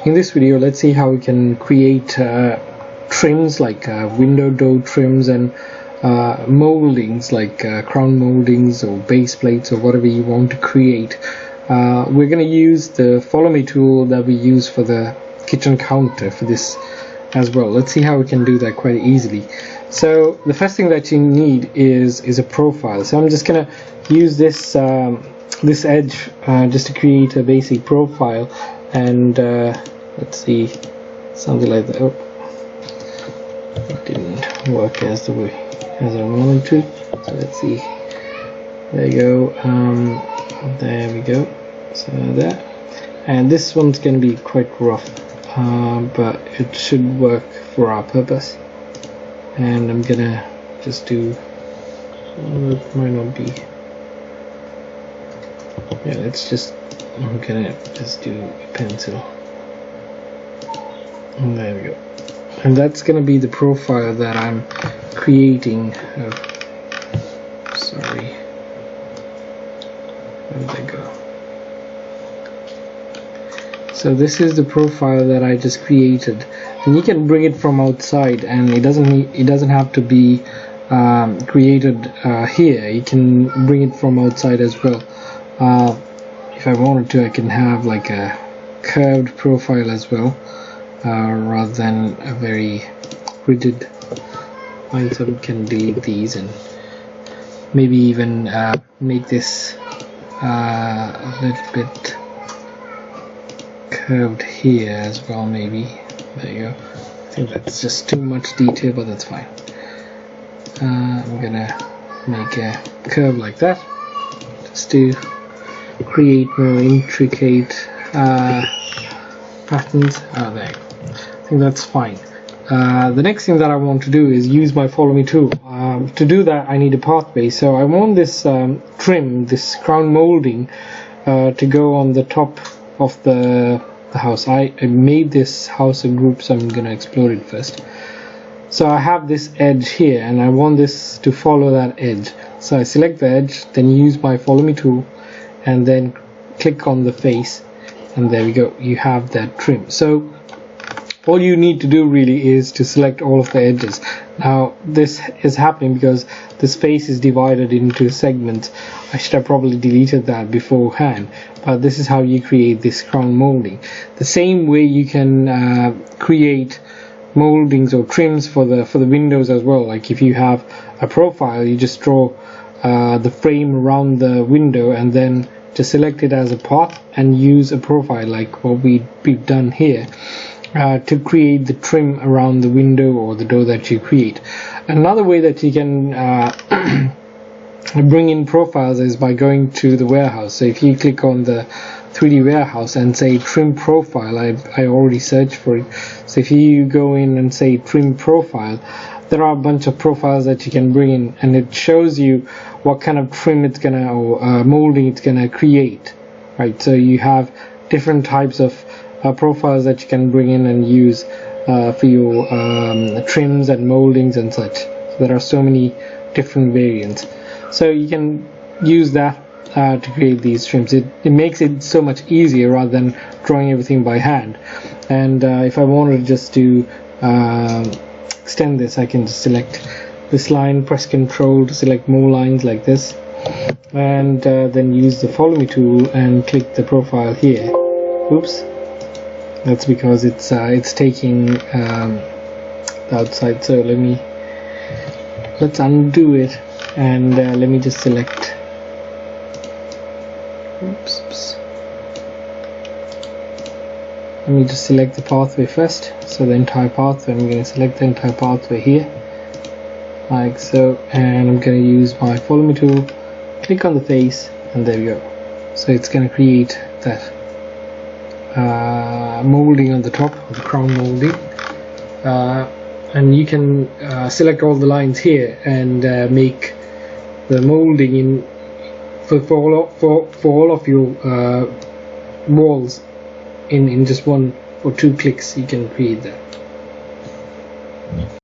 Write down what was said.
In this video, let's see how we can create trims like window door trims and moldings like crown moldings or base plates or whatever you want to create. We're going to use the follow me tool that we use for the kitchen counter for this as well. Let's see how we can do that quite easily. So the first thing that you need is a profile. So I'm just going to use this this edge just to create a basic profile, and let's see, something like that. Oh, it didn't work as I wanted to. So let's see. There you go. There we go. So there. And this one's going to be quite rough, but it should work for our purpose. And I'm gonna just do. It might not be. Yeah, let's just. I'm gonna just do a pencil. And there we go. And that's gonna be the profile that I'm creating. Sorry. Where did that go? So this is the profile that I just created, and you can bring it from outside, and it doesn't have to be created here. You can bring it from outside as well. If I wanted to, I can have like a curved profile as well, rather than a very rigid line. So we can delete these and maybe even make this a little bit curved here as well, maybe. There you go. I think that's just too much detail, but that's fine. I'm gonna make a curve like that just to create more intricate patterns. There you go. I think that's fine. The next thing that I want to do is use my follow me tool. To do that, I need a pathway. So I want this trim, this crown molding, to go on the top of the house. I made this house a group, so I'm going to explore it first. So I have this edge here, and I want this to follow that edge. So I select the edge, then use my follow me tool, and then click on the face, and there we go. You have that trim. So all you need to do really is to select all of the edges. Now this is happening because this face is divided into segments. I should have probably deleted that beforehand, but this is how you create this crown molding. The same way you can create moldings or trims for the windows as well. Like if you have a profile, you just draw the frame around the window and then just select it as a path and use a profile like what we've done here. To create the trim around the window or the door that you create. Another way that you can bring in profiles is by going to the warehouse. So if you click on the 3D warehouse and say trim profile, I already searched for it. So if you go in and say trim profile, there are a bunch of profiles that you can bring in, and it shows you what kind of trim it's gonna or molding it's gonna create, right? So you have different types of profiles that you can bring in and use for your trims and moldings and such. So there are so many different variants, so you can use that to create these trims. It makes it so much easier rather than drawing everything by hand. And if I wanted just to extend this, I can just select this line, press Ctrl to select more lines like this, and then use the follow me tool and click the profile here. Oops. That's because it's taking the outside. So let's undo it, and let me just select. Oops. Let me just select the pathway first. So the entire pathway. I'm going to select the entire pathway here, like so, and I'm going to use my follow me tool. Click on the face, and there we go. So it's going to create that molding on the top, the crown molding, and you can select all the lines here and make the molding in for all of your walls in just one or two clicks. You can create that.